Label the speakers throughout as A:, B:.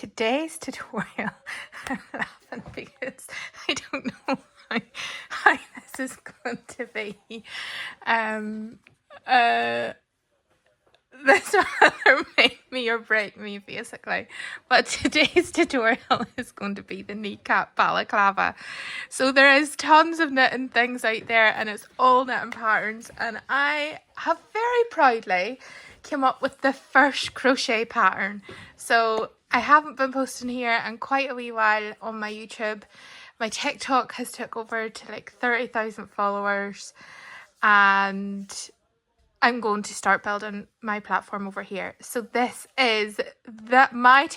A: today's tutorial, I'm laughing because I don't know how this is going to be. This will either make me or break me, basically. But today's tutorial is going to be the kneecap balaclava. So there is tons of knitting things out there, and it's all knitting patterns. And I have very proudly come up with the first crochet pattern. So I haven't been posting here in quite a wee while on my YouTube. My TikTok has took over to like 30,000 followers, and I'm going to start building my platform over here. So this is my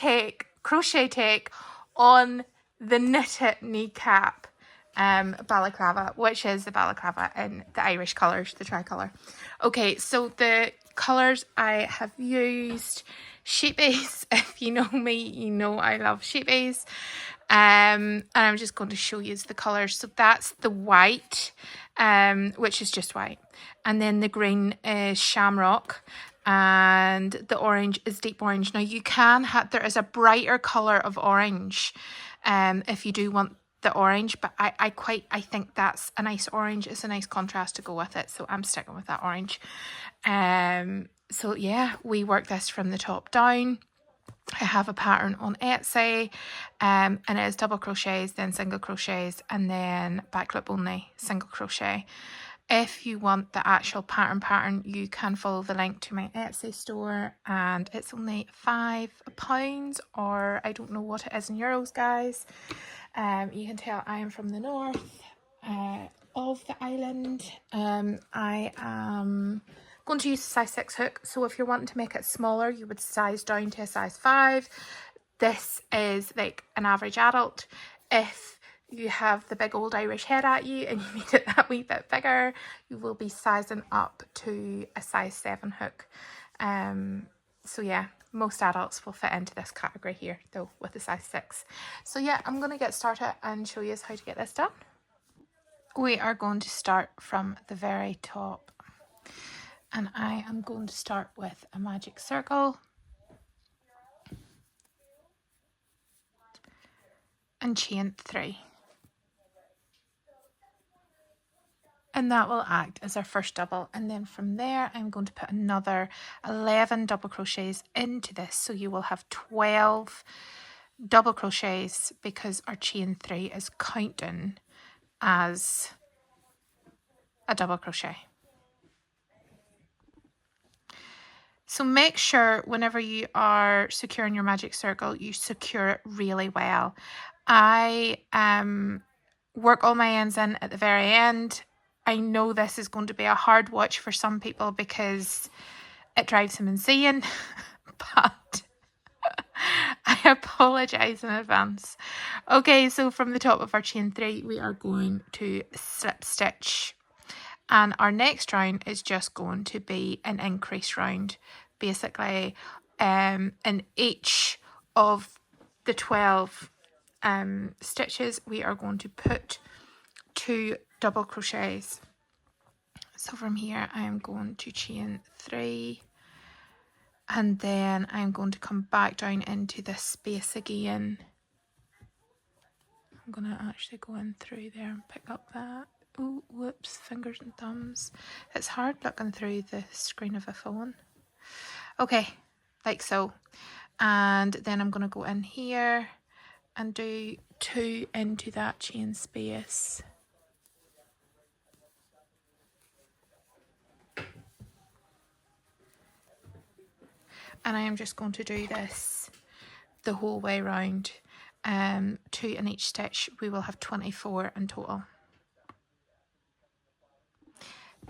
A: crochet take on the knitted kneecap balaclava, which is the balaclava in the Irish colours, the tricolour. Okay, so the colours I have used, Scheepjes. If you know me, you know I love Scheepjes. And I'm just going to show you the colours. So that's the white, which is just white. And then the green is Shamrock. And the orange is deep orange. Now you can have, there is a brighter colour of orange if you do want the orange. But I think that's a nice orange. It's a nice contrast to go with it. So I'm sticking with that orange. So yeah, we work this from the top down. I have a pattern on Etsy, and it is double crochets, then single crochets, and then back loop only single crochet. If you want the actual pattern, you can follow the link to my Etsy store, and it's only £5, or I don't know what it is in euros, guys. You can tell I am from the north of the island. I am going to use a size 6 hook, so if you're wanting to make it smaller, you would size down to a size 5. This is like an average adult. If you have the big old Irish head at you and you need it that wee bit bigger, you will be sizing up to a size 7 hook. So yeah, most adults will fit into this category here though with the size 6. So yeah, I'm going to get started and show you how to get this done. We are going to start from the very top. And I am going to start with a magic circle and chain 3. And that will act as our first double. And then from there, I'm going to put another 11 double crochets into this. So you will have 12 double crochets because our chain 3 is counting as a double crochet. So make sure whenever you are securing your magic circle, you secure it really well. I work all my ends in at the very end. I know this is going to be a hard watch for some people because it drives them insane, but I apologise in advance. Okay, so from the top of our chain 3, we are going to slip stitch. And our next round is just going to be an increase round. Basically, in each of the 12 stitches, we are going to put 2 double crochets. So from here, I am going to chain 3. And then I'm going to come back down into this space again. I'm going to actually go in through there and pick up that. Oh, whoops, fingers and thumbs. It's hard looking through the screen of a phone. Okay, like so. And then I'm going to go in here and do 2 into that chain space. And I am just going to do this the whole way round. 2 in each stitch. We will have 24 in total.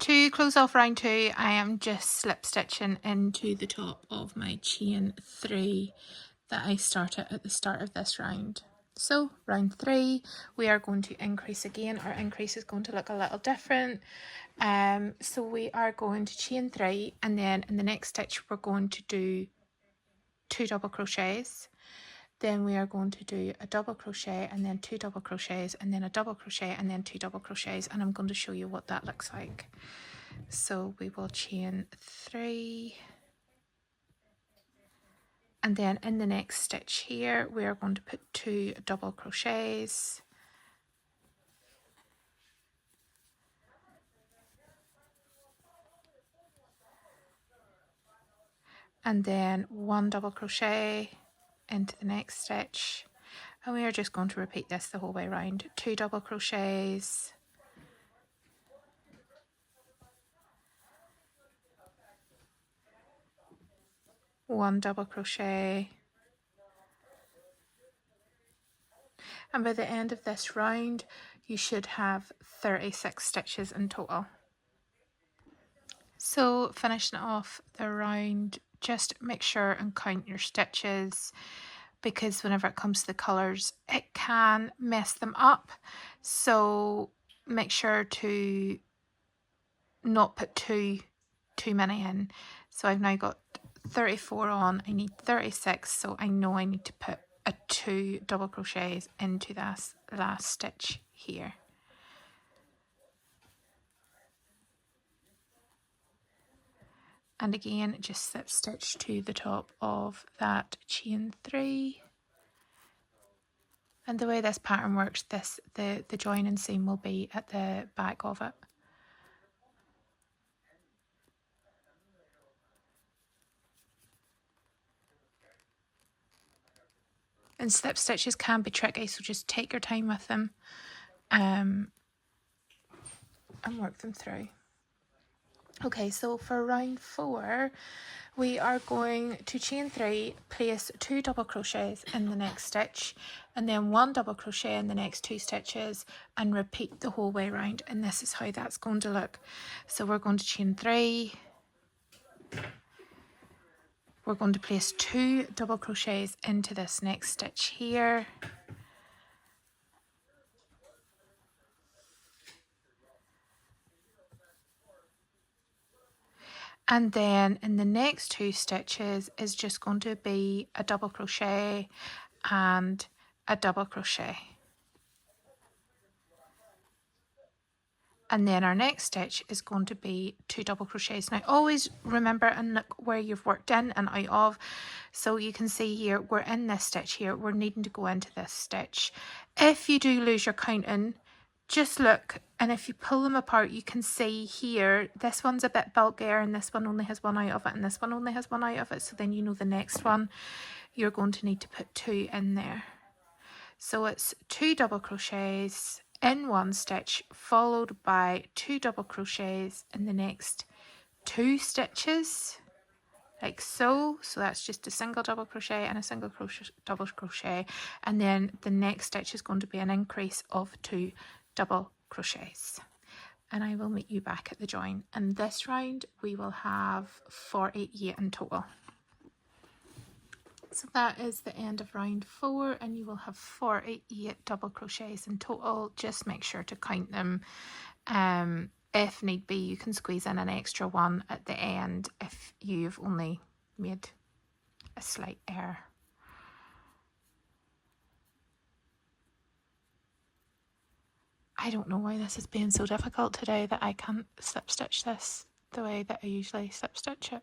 A: To close off round 2, I am just slip stitching into the top of my chain 3 that I started at the start of this round. So round 3, we are going to increase again. Our increase is going to look a little different. So we are going to chain 3, and then in the next stitch we're going to do 2 double crochets. Then we are going to do a double crochet and then 2 double crochets and then a double crochet and then 2 double crochets, and I'm going to show you what that looks like. So we will chain 3 And then in the next stitch here, we are going to put 2 double crochets. And then 1 double crochet into the next stitch. And we are just going to repeat this the whole way around. 2 double crochets. One double crochet. And by the end of this round, you should have 36 stitches in total. So finishing off the round, just make sure and count your stitches, because whenever it comes to the colours, it can mess them up. So make sure to not put too many in. So I've now got 34 on, I need 36, so I know I need to put 2 double crochets into this last stitch here. And again, just slip stitch to the top of that chain 3. And the way this pattern works, the joining seam will be at the back of it. And slip stitches can be tricky, so just take your time with them and work them through. Okay, so for round 4, we are going to chain 3, place 2 double crochets in the next stitch, and then 1 double crochet in the next 2 stitches, and repeat the whole way around. And this is how that's going to look. So we're going to chain 3. We're going to place 2 double crochets into this next stitch here. And then in the next 2 stitches is just going to be a double crochet and a double crochet. And then our next stitch is going to be 2 double crochets. Now always remember and look where you've worked in and out of. So you can see here, we're in this stitch here, we're needing to go into this stitch. If you do lose your counting, just look, and if you pull them apart, you can see here, this one's a bit bulkier and this one only has 1 out of it and this one only has 1 out of it. So then you know the next one, you're going to need to put 2 in there. So it's 2 double crochets in 1 stitch, followed by 2 double crochets in the next 2 stitches, like so. So that's just a single double crochet and a single double crochet, and then the next stitch is going to be an increase of 2 double crochets. And I will meet you back at the join. And this round we will have 48 in total. So that is the end of round 4, and you will have 48 double crochets in total. Just make sure to count them. If need be, you can squeeze in an extra one at the end if you've only made a slight error. I don't know why this is being so difficult today that I can't slip stitch this the way that I usually slip stitch it.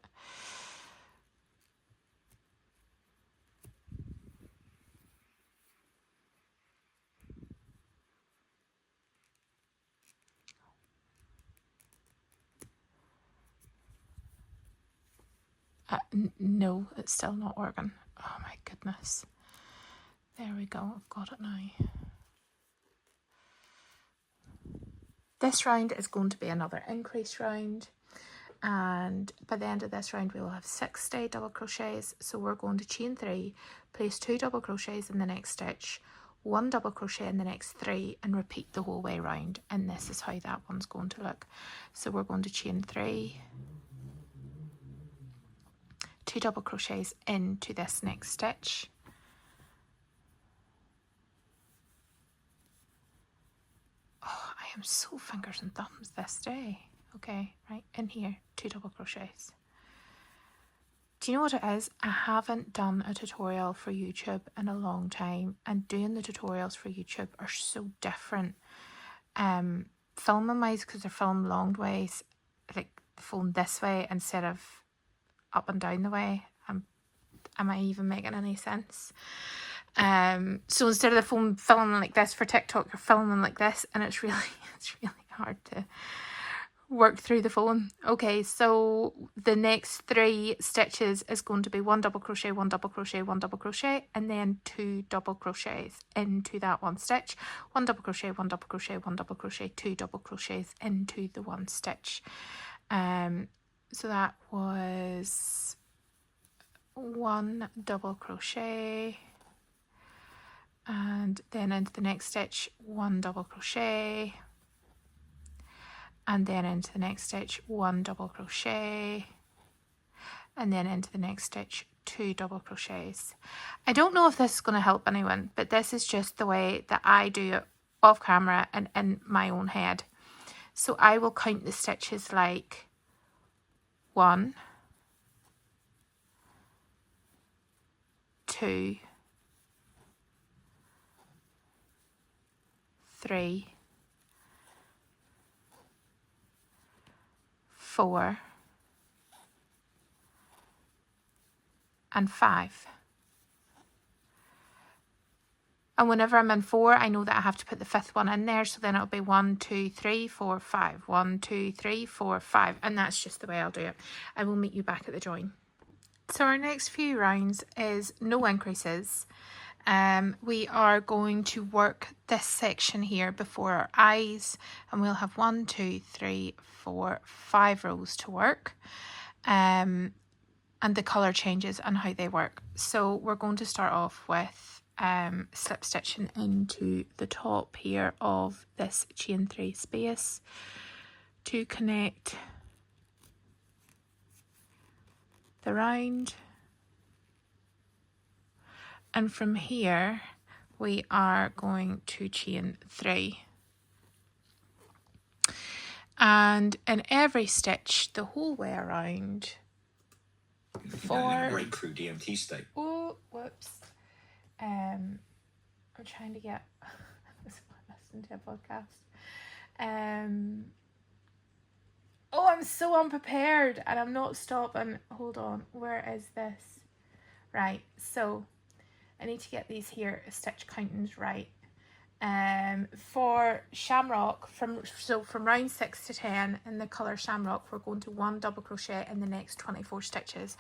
A: No, it's still not working. Oh my goodness. There we go, I've got it now. This round is going to be another increase round, and by the end of this round we will have 60 double crochets. So we're going to chain 3, place 2 double crochets in the next stitch, 1 double crochet in the next 3, and repeat the whole way round. And this is how that one's going to look. So we're going to chain 3, 2 double crochets into this next stitch, oh, I am so fingers and thumbs this day. Okay, right, in here, 2 double crochets. Do you know what it is? I haven't done a tutorial for YouTube in a long time, and doing the tutorials for YouTube are so different. Filming wise, because they're filmed long ways, like the phone this way instead of up and down the way. Am I even making any sense? So instead of the phone filming like this for TikTok, you're filming like this, and it's really hard to work through the phone. Okay, so the next 3 stitches is going to be 1 double crochet, 1 double crochet, 1 double crochet, and then 2 double crochets into that 1 stitch. 1 double crochet, 1 double crochet, 1 double crochet, 2 double crochets into the 1 stitch. So that was 1 double crochet, and then into the next stitch 1 double crochet, and then into the next stitch 1 double crochet, and then into the next stitch 2 double crochets. I don't know if this is going to help anyone, but this is just the way that I do it off camera and in my own head. So I will count the stitches like 1, 2, 3, 4, and 5. And whenever I'm in 4, I know that I have to put the 5th one in there, so then it'll be 1, 2, 3, 4, 5, 1, 2, 3, 4, 5, and that's just the way I'll do it. I will meet you back at the join. So our next few rounds is no increases. We are going to work this section here before our eyes, and we'll have 1, 2, 3, 4, 5 rows to work, and the colour changes and how they work. So we're going to start off with slip stitching into the top here of this chain 3 space to connect the round, and from here we are going to chain 3, and in every stitch the whole way around
B: breakthrough DMT state.
A: Oh, whoops. I'm trying to get listen to a podcast. Oh, I'm so unprepared and I'm not stopping. Hold on, where is this? Right, so I need to get these here stitch countings right. For Shamrock, from round 6 to 10 in the colour Shamrock, we're going to 1 double crochet in the next 24 stitches.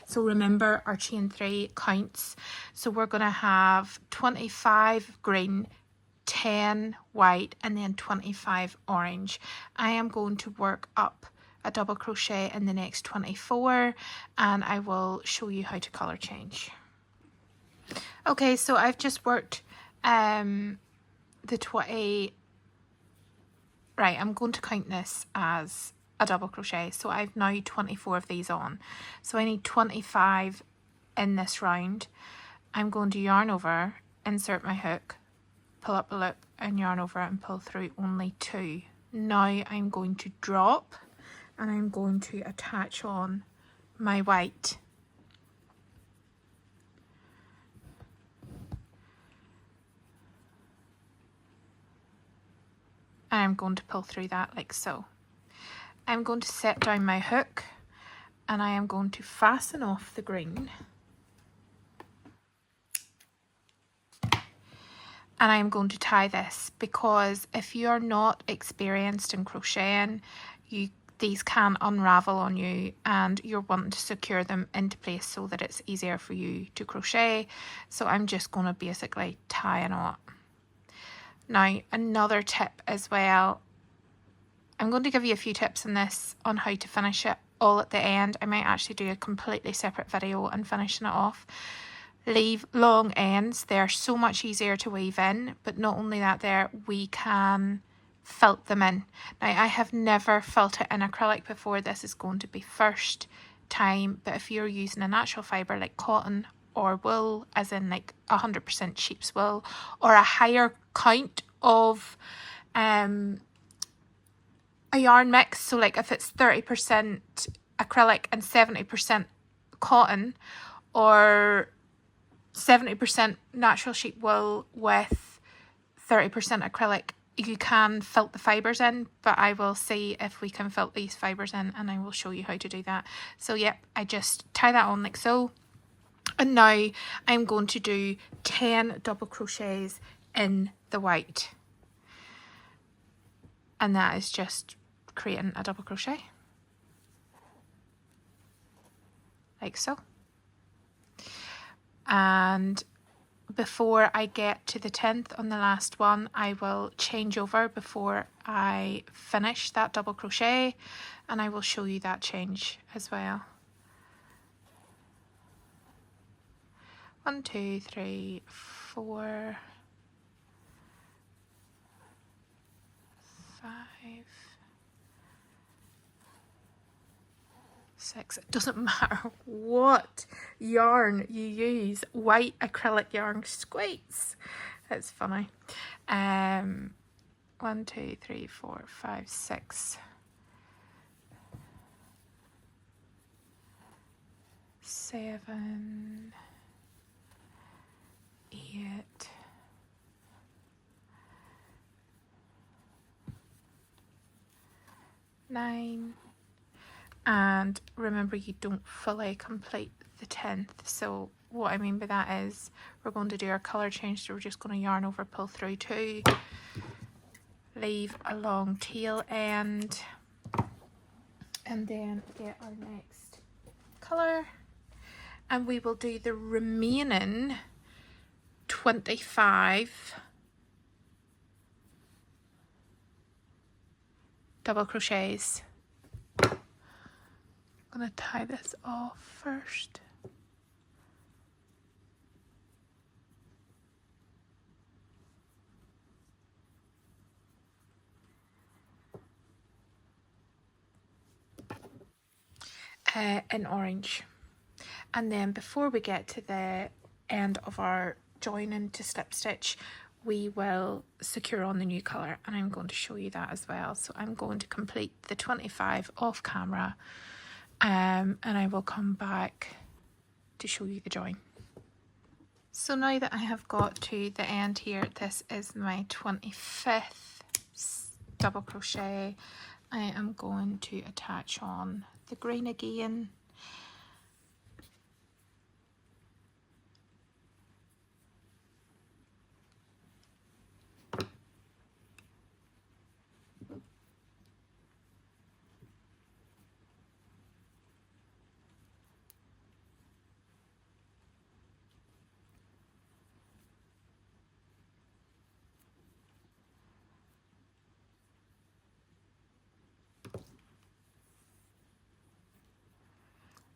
A: So remember our chain 3 counts. So we're going to have 25 green, 10 white, and then 25 orange. I am going to work up a double crochet in the next 24, and I will show you how to colour change. Okay, so I've just worked the 20, right, I'm going to count this as a double crochet, so I've now 24 of these on, so I need 25 in this round. I'm going to yarn over, insert my hook, pull up a loop and yarn over and pull through only 2. Now I'm going to drop and I'm going to attach on my white. I'm going to pull through that like so. I'm going to set down my hook and I am going to fasten off the green. And I'm going to tie this, because if you're not experienced in crocheting, these can unravel on you and you're wanting to secure them into place so that it's easier for you to crochet. So I'm just going to basically tie a knot. Now, another tip as well, I'm going to give you a few tips in this on how to finish it all at the end. I might actually do a completely separate video on finishing it off. Leave long ends, they're so much easier to weave in, but not only that, we can felt them in. Now, I have never felt it in acrylic before, this is going to be first time, but if you're using a natural fibre like cotton or wool, as in like 100% sheep's wool, or a higher count of a yarn mix, so like if it's 30% acrylic and 70% cotton, or 70% natural sheep wool with 30% acrylic, you can felt the fibres in, but I will see if we can felt these fibres in and I will show you how to do that. So yep, I just tie that on like so. And now I'm going to do 10 double crochets in the white. And that is just creating a double crochet. Like so. And before I get to the 10th on the last one, I will change over before I finish that double crochet, and I will show you that change as well. 1, 2, 3, 4, 5, 6. It doesn't matter what yarn you use. White acrylic yarn squeaks. It's funny. 1, 2, 3, 4, 5, 6, 7, 8, 9. And remember, you don't fully complete the 10th. So what I mean by that is we're going to do our colour change. So we're just going to yarn over, pull through 2, leave a long tail end, and then get our next colour. And we will do the remaining 25 double crochets. I'm going to tie this off first. In orange. And then before we get to the end of our joining to slip stitch, we will secure on the new colour, and I'm going to show you that as well. So I'm going to complete the 25 off camera, and I will come back to show you the join. So now that I have got to the end here, this is my 25th double crochet. I am going to attach on the green again.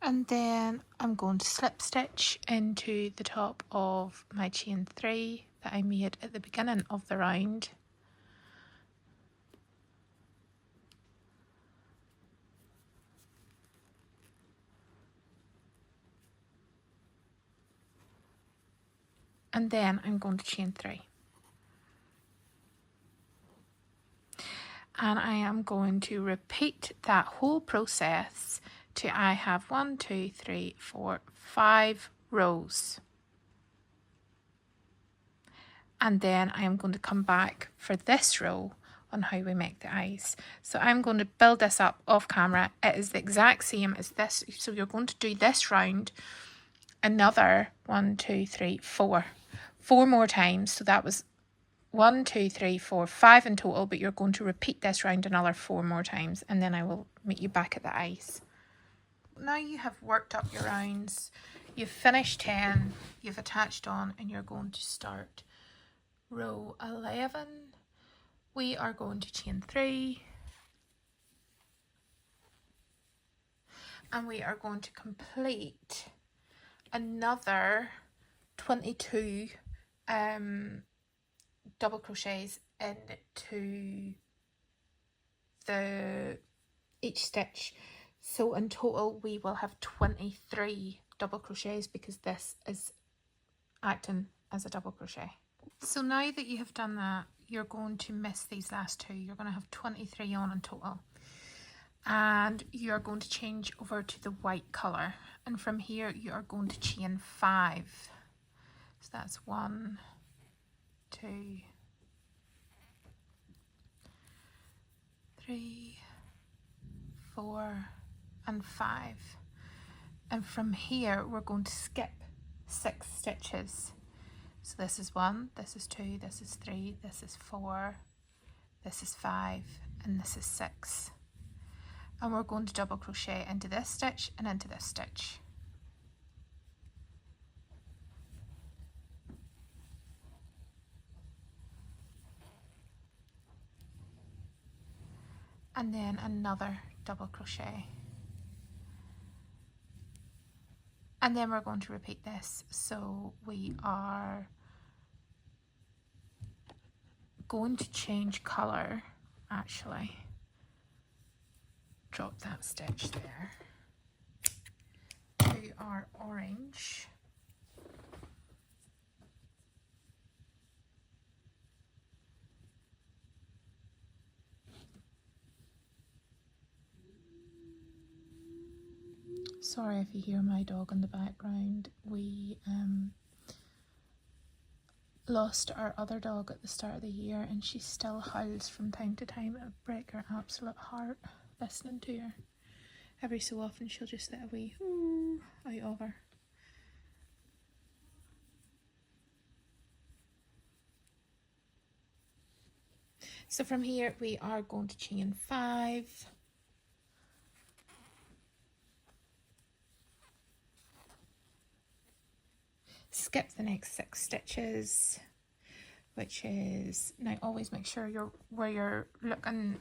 A: And then I'm going to slip stitch into the top of my chain 3 that I made at the beginning of the round. And then I'm going to chain 3. And I am going to repeat that whole process till I have 1, 2, 3, 4, 5 rows. And then I am going to come back for this row on how we make the eyes. So I'm going to build this up off camera. It is the exact same as this. So you're going to do this round another 1, 2, 3, 4. 4 more times. So that was 1, 2, 3, 4, 5 in total, but you're going to repeat this round another 4 more times, and then I will meet you back at the eyes. Now you have worked up your rounds, you've finished 10, you've attached on, and you're going to start row 11. We are going to chain 3, and we are going to complete another 22 double crochets into each stitch. So in total we will have 23 double crochets because this is acting as a double crochet. So now that you have done that, you're going to miss these last 2. You're going to have 23 on in total, and you're going to change over to the white colour, and from here you are going to chain 5. So that's 1, 2, 3, 4, and 5. And from here we're going to skip 6 stitches. So this is 1, this is 2, this is 3, this is 4, this is 5, and this is 6. And we're going to double crochet into this stitch and into this stitch. And then another double crochet. And then we're going to repeat this. So we are going to change colour, actually. Drop that stitch there. To our orange. Sorry if you hear my dog in the background. We lost our other dog at the start of the year, and she still howls from time to time. It would break her absolute heart listening to her. Every so often she'll just let a wee ooh out of her. So from here we are going to chain 5. Skip the next 6 stitches, which is, now always make sure where you're looking,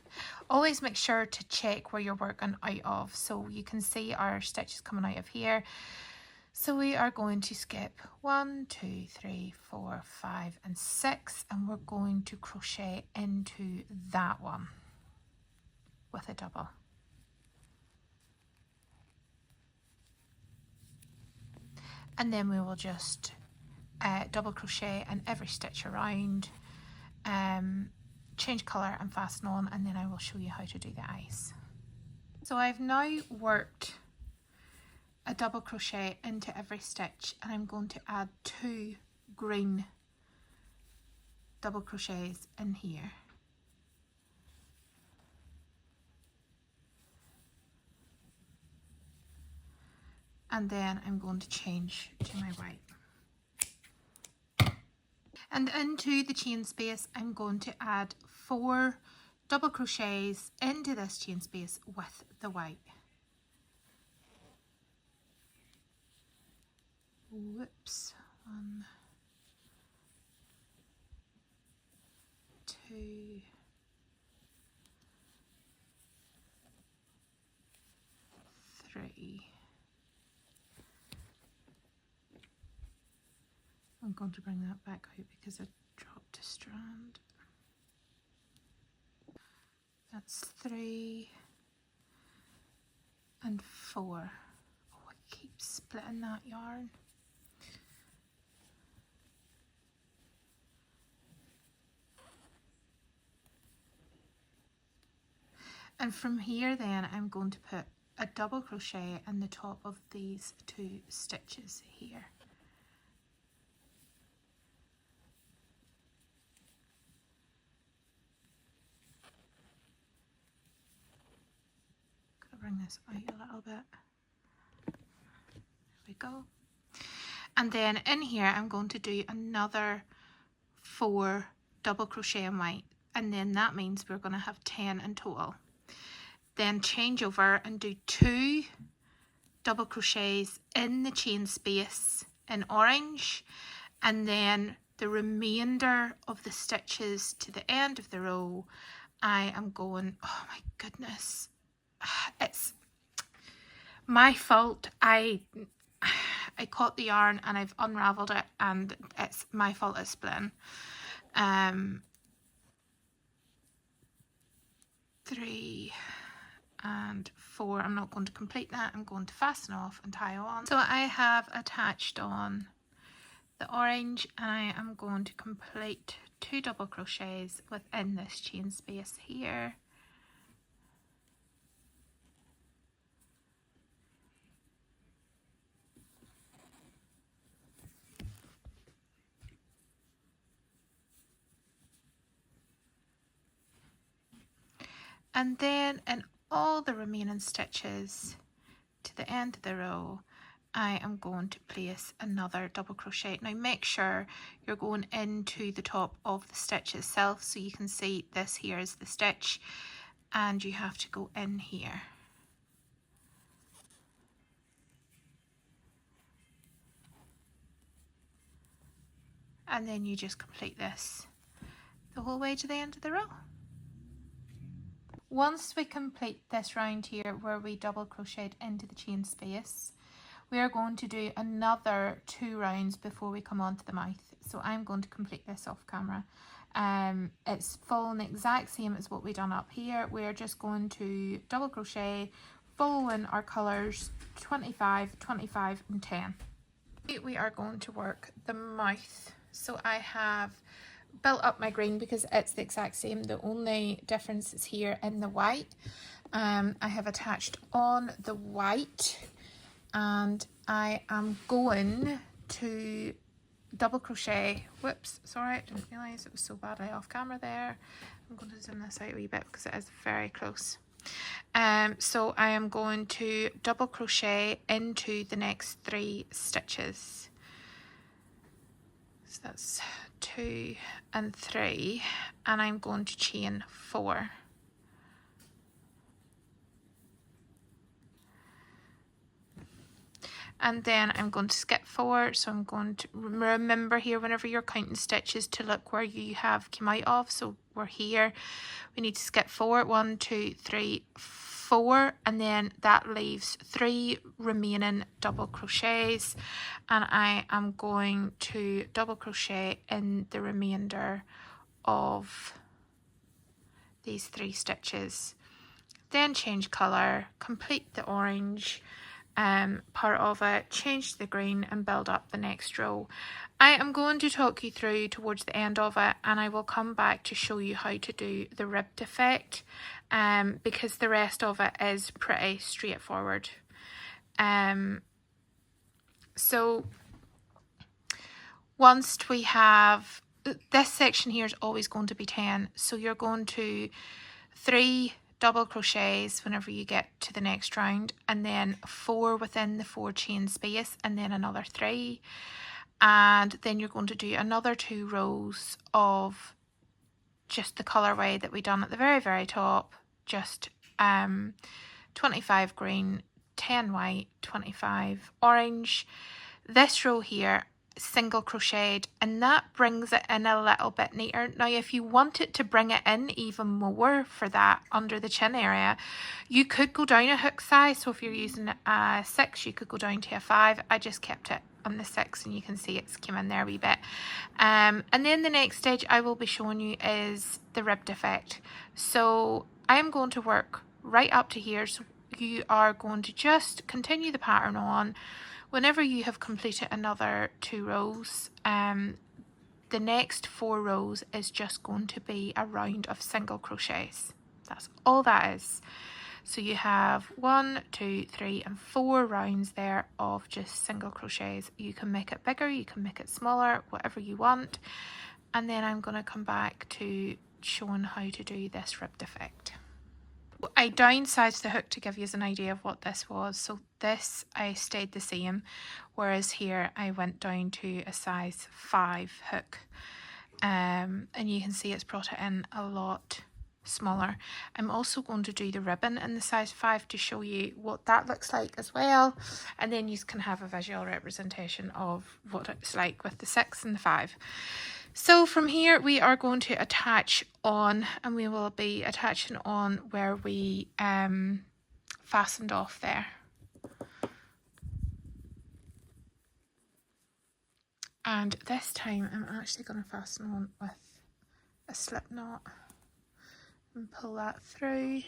A: always make sure to check where you're working out of. So you can see our stitches coming out of here. So we are going to skip 1, 2, 3, 4, 5 and 6, and we're going to crochet into that one with a double. And then we will just double crochet in every stitch around, change colour and fasten on, and then I will show you how to do the eyes. So I've now worked a double crochet into every stitch, and I'm going to add 2 green double crochets in here. And then I'm going to change to my white. And into the chain space, I'm going to add 4 double crochets into this chain space with the white. Whoops. 1, 2, 3. I'm going to bring that back out because I dropped a strand. That's 3 and 4. Oh, I keep splitting that yarn. And from here then I'm going to put a double crochet in the top of these 2 stitches here. Bring this out a little bit. There we go. And then in here I'm going to do another 4 double crochet in white, and then that means we're going to have 10 in total. Then change over and do 2 double crochets in the chain space in orange, and then the remainder of the stitches to the end of the row I am going, oh my goodness, it's my fault. I caught the yarn and I've unraveled it, and it's my fault it's splitting. 3 and 4. I'm not going to complete that. I'm going to fasten off and tie on. So I have attached on the orange, and I am going to complete 2 double crochets within this chain space here. And then in all the remaining stitches to the end of the row, I am going to place another double crochet. Now make sure you're going into the top of the stitch itself, so you can see this here is the stitch and you have to go in here. And then you just complete this the whole way to the end of the row. Once we complete this round here where we double crocheted into the chain space, we are going to do another 2 rounds before we come on to the mouth. So I'm going to complete this off camera. It's following the exact same as what we done up here. We're just going to double crochet following our colours 25, 25 and 10. We are going to work the mouth. So I have built up my green because it's the exact same. The only difference is here in the white. I have attached on the white and I am going to double crochet. Whoops, sorry, I didn't realise it was so badly off camera there. I'm going to zoom this out a wee bit because it is very close. So I am going to double crochet into the next 3 stitches. So that's 2 and 3, and I'm going to chain 4. And then I'm going to skip 4, so I'm going to remember here whenever you're counting stitches to look where you have come out of. So we're here, we need to skip 4, 1, 2, 3, 4, and then that leaves 3 remaining double crochets, and I am going to double crochet in the remainder of these 3 stitches, then change colour, complete the orange part of it, change to the green and build up the next row. I am going to talk you through towards the end of it, and I will come back to show you how to do the ribbed effect, because the rest of it is pretty straightforward. So once we have this section here is always going to be 10, so you're going to 3 double crochets whenever you get to the next round, and then 4 within the 4 chain space, and then another 3, and then you're going to do another 2 rows of just the colorway that we done at the very top, just 25 green, 10 white, 25 orange. This row here single crocheted, and that brings it in a little bit neater. Now if you wanted to bring it in even more for that under the chin area, you could go down a hook size. So if you're using a 6, you could go down to a 5. I just kept it on the 6, and you can see it's come in there a wee bit. And then the next stage I will be showing you is the ribbed effect. So I am going to work right up to here, so you are going to just continue the pattern on. Whenever you have completed another 2 rows, the next 4 rows is just going to be a round of single crochets. That's all that is. So you have 1, 2, 3 and 4 rounds there of just single crochets. You can make it bigger, you can make it smaller, whatever you want. And then I'm going to come back to showing how to do this ribbed effect. I downsized the hook to give you an idea of what this was. So this I stayed the same, whereas here I went down to a size 5 hook, and you can see it's brought it in a lot smaller. I'm also going to do the ribbon in the size 5 to show you what that looks like as well, and then you can have a visual representation of what it's like with the 6 and the 5. So from here we are going to attach on, and we will be attaching on where we fastened off there. And this time I'm actually going to fasten on with a slip knot and pull that through.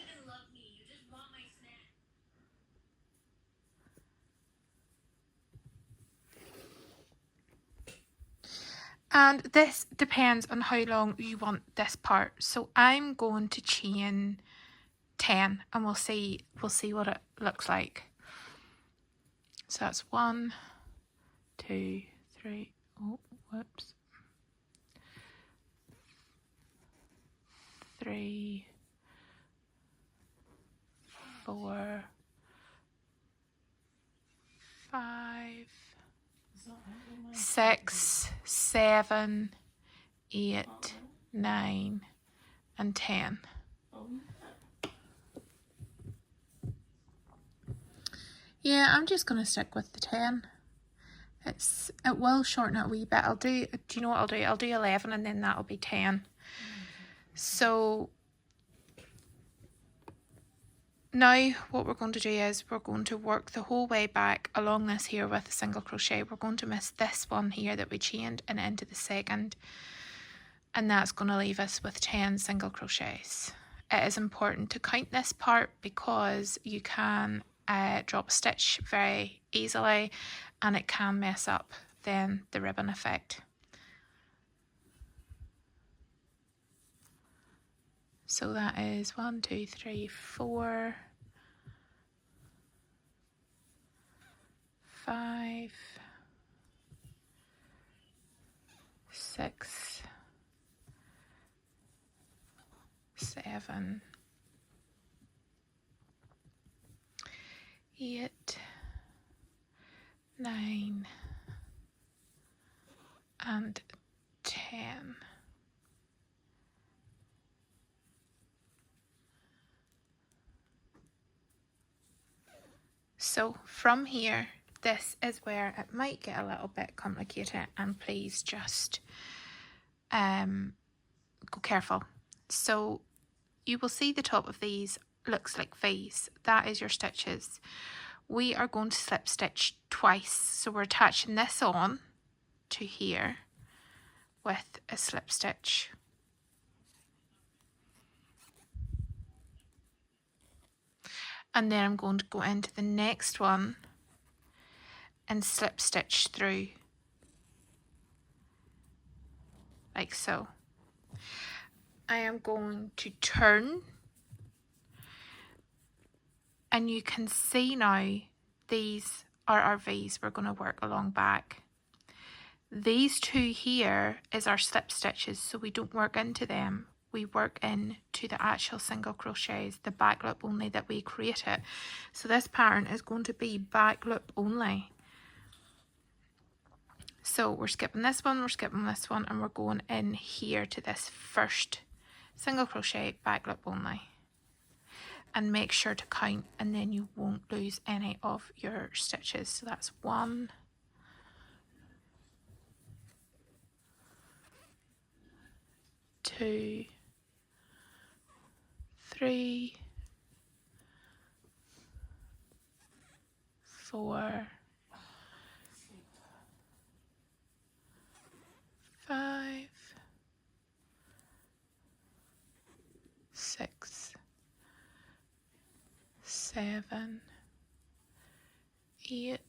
A: And this depends on how long you want this part. So I'm going to chain 10, and we'll see what it looks like. So that's 1, 2, 3. Oh, whoops. 3, 4, 5, 6, 7, 8, 9 and 10. Yeah, I'm just going to stick with the 10. It will shorten it a wee bit. Do you know what I'll do? I'll do 11 and then that'll be 10. So now what we're going to do is we're going to work the whole way back along this here with a single crochet. We're going to miss this one here that we chained and into the second, and that's going to leave us with 10 single crochets. It is important to count this part because you can drop a stitch very easily and it can mess up then the ribbon effect. So that is 1, 2, 3, 4, 5, 6, 7, 8, 9 and 10. So from here, this is where it might get a little bit complicated, and please just go careful. So you will see the top of these looks like V's. That is your stitches. We are going to slip stitch twice. So we're attaching this on to here with a slip stitch. And then I'm going to go into the next one and slip stitch through like so. I am going to turn, and you can see now these are our V's we're going to work along back. These two here is our slip stitches, so we don't work into them. We work into the actual single crochets, the back loop only that we created. So this pattern is going to be back loop only. So we're skipping this one, and we're going in here to this first single crochet, back loop only. And make sure to count, and then you won't lose any of your stitches. So that's 1, 2, 3, 4, 5, 6, 7, 8,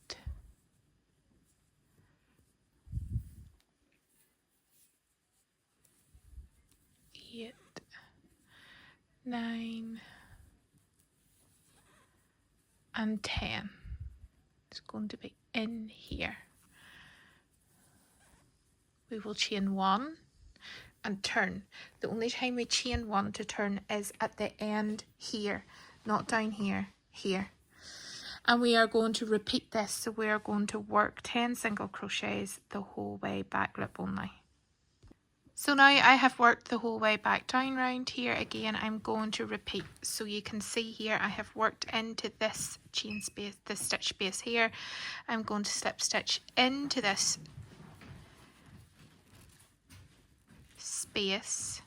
A: 9 and 10. It's going to be in here. We will chain 1 and turn. The only time we chain 1 to turn is at the end here, not down here, here. And we are going to repeat this, so we are going to work 10 single crochets the whole way back loop only. So now I have worked the whole way back down round here. Again, I'm going to repeat. So you can see here I have worked into this chain space, this stitch space here. I'm going to slip stitch into this space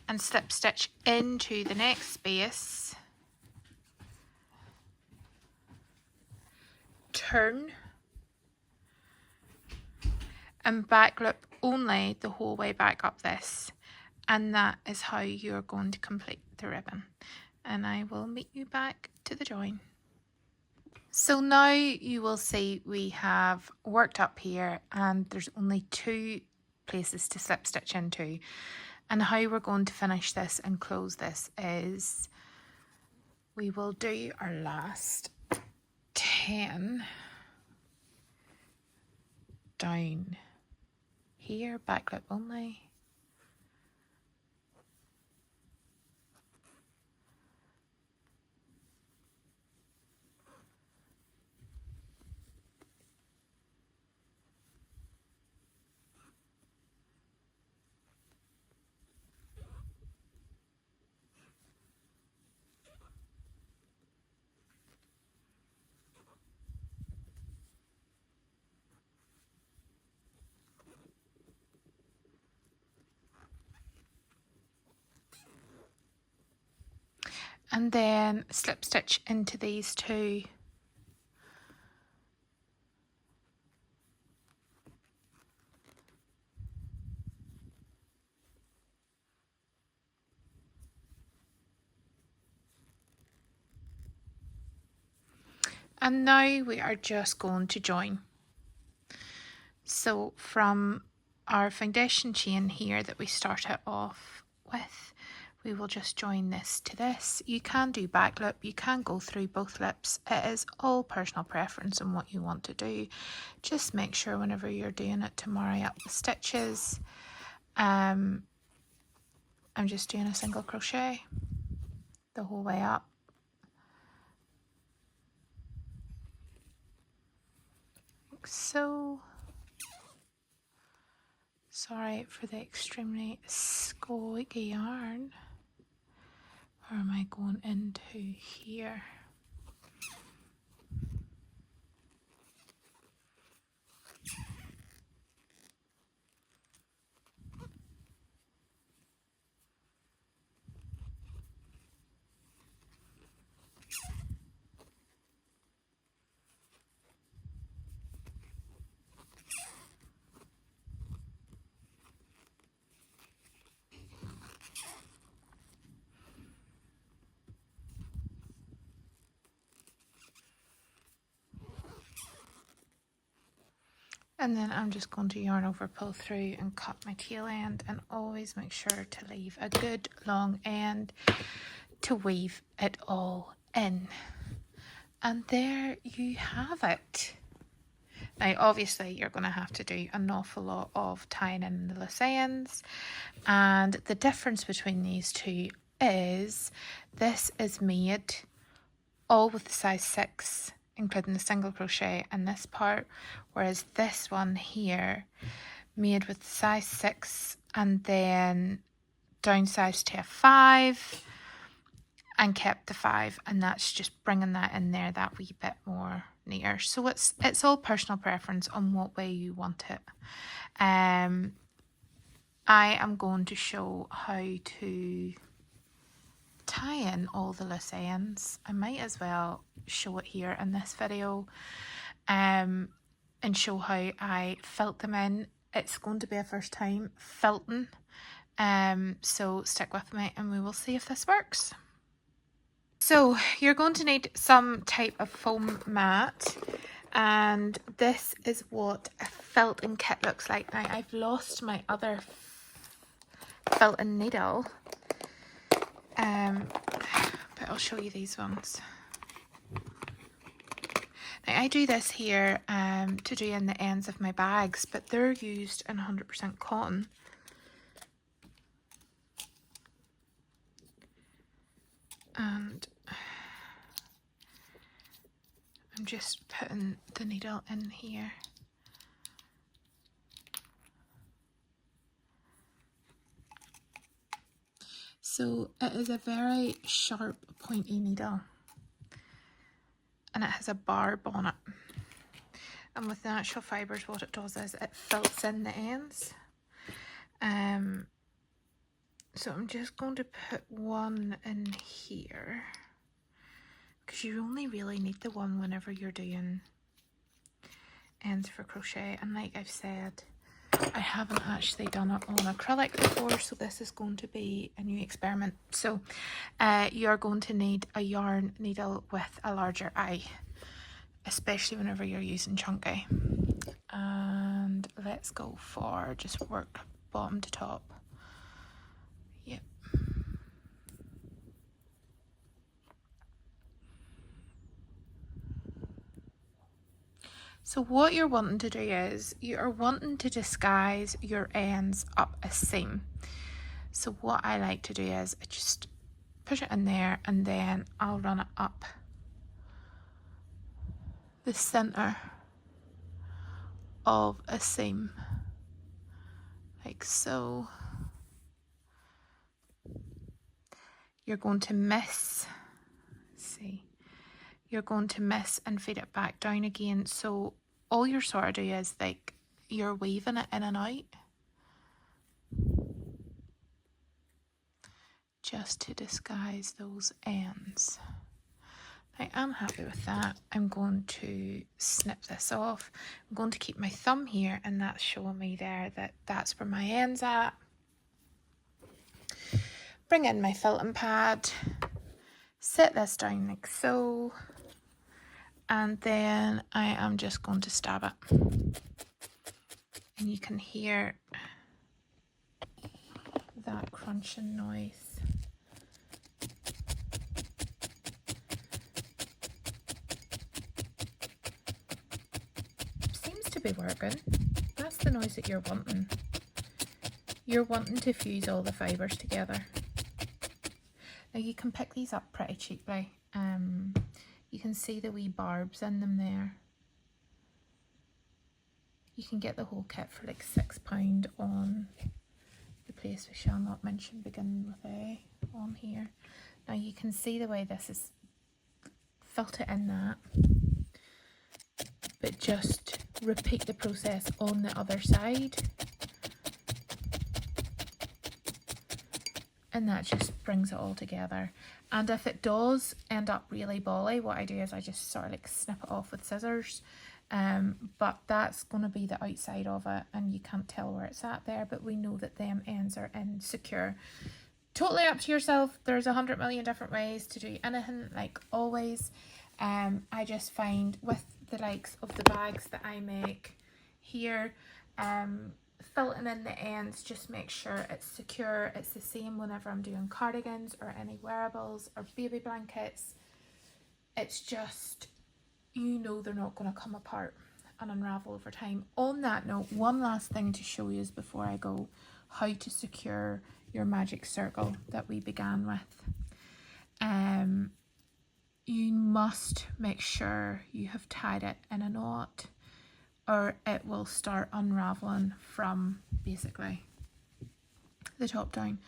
A: and slip stitch into the next space, turn, and back loop only the whole way back up this, and that is how you're going to complete the ribbon. And I will meet you back to the join. So now you will see we have worked up here, and there's only 2 places to slip stitch into. And how we're going to finish this and close this is we will do our last 10 down here, back loop only, and then slip stitch into these two. And now we are just going to join. So from our foundation chain here that we started off with, we will just join this to this. You can do back loop, you can go through both loops. It is all personal preference on what you want to do. Just make sure whenever you're doing it to marry up the stitches. I'm just doing a single crochet the whole way up. Like so. Sorry for the extremely squeaky yarn. Where am I going into here? And then I'm just going to yarn over, pull through and cut my tail end, and always make sure to leave a good long end to weave it all in. And there you have it. Now obviously you're going to have to do an awful lot of tying in the loose ends, and the difference between these two is this is made all with the size 6, including the single crochet in this part, whereas this one here made with size 6 and then downsized to a 5 and kept the 5, and that's just bringing that in there that wee bit more near. So it's all personal preference on what way you want it. I am going to show how to tie in all the loose ends. I might as well show it here in this video, and show how I felt them in. It's going to be a first time felting, so stick with me and we will see if this works. So you're going to need some type of foam mat, and this is what a felting kit looks like. Now I've lost my other felting needle, but I'll show you these ones. Now I do this here to do in the ends of my bags, but they're used in 100% cotton. And I'm just putting the needle in here. So it is a very sharp, pointy needle, and it has a barb on it. And with the natural fibres, what it does is it fills in the ends. So I'm just going to put one in here, because you only really need the one whenever you're doing ends for crochet. And like I've said, I haven't actually done it on acrylic before, so this is going to be a new experiment. So you're going to need a yarn needle with a larger eye, especially whenever you're using chunky. And let's go for just work bottom to top. Yep. So what you're wanting to do is you are wanting to disguise your ends up a seam. So what I like to do is I just push it in there, and then I'll run it up the center of a seam, like so. You're going to miss, see, you're going to miss and feed it back down again. So all you're sort of do is like you're weaving it in and out, just to disguise those ends. I am happy with that. I'm going to snip this off. I'm going to keep my thumb here, and that's showing me there that that's where my end's at. Bring in my felting pad, set this down like so, and then I am just going to stab it. And you can hear that crunching noise. Seems to be working. That's the noise that you're wanting. You're wanting to fuse all the fibres together. Now you can pick these up pretty cheaply. You can see the wee barbs in them there. You can get the whole kit for like £6 on the place we shall not mention, beginning with A, on here. Now you can see the way this is filtered in that, but just repeat the process on the other side, and that just brings it all together. And if it does end up really bally, what I do is I just sort of like snip it off with scissors. But that's going to be the outside of it, and you can't tell where it's at there, but we know that them ends are in secure. Totally up to yourself. There's 100 million different ways to do anything, like always. I just find with the likes of the bags that I make here, filling in the ends, just make sure it's secure. It's the same whenever I'm doing cardigans or any wearables or baby blankets. It's just, you know, they're not going to come apart and unravel over time. On that note, one last thing to show you is before I go, how to secure your magic circle that we began with. You must make sure you have tied it in a knot, or it will start unraveling from basically the top down.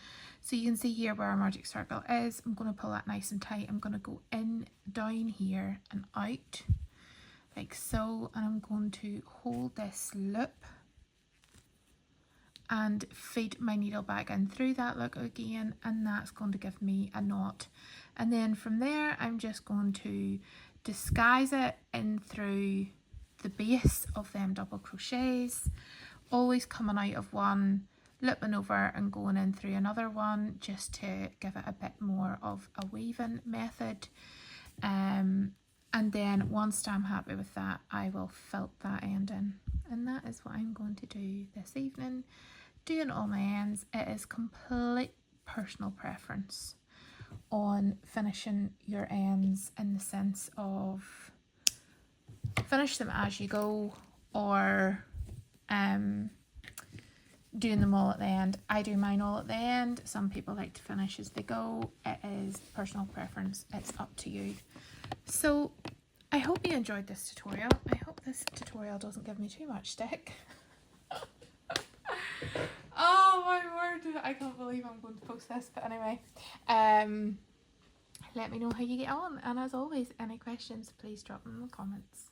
A: So you can see here where our magic circle is. I'm going to pull that nice and tight. I'm going to go in, down here and out like so, and I'm going to hold this loop and feed my needle back in through that loop again, and that's going to give me a knot. And then from there I'm just going to disguise it in through the base of them double crochets, always coming out of one, looping over and going in through another one, just to give it a bit more of a weaving method. And then once I'm happy with that, I will filt that end in, and that is what I'm going to do this evening, doing all my ends. It is complete personal preference on finishing your ends, in the sense of finish them as you go, or doing them all at the end. I do mine all at the end. Some people like to finish as they go. It is personal preference. It's up to you. So I hope you enjoyed this tutorial. I hope this tutorial doesn't give me too much stick. Oh my word, I can't believe I'm going to post this, but anyway, let me know how you get on, and as always, any questions, please drop them in the comments.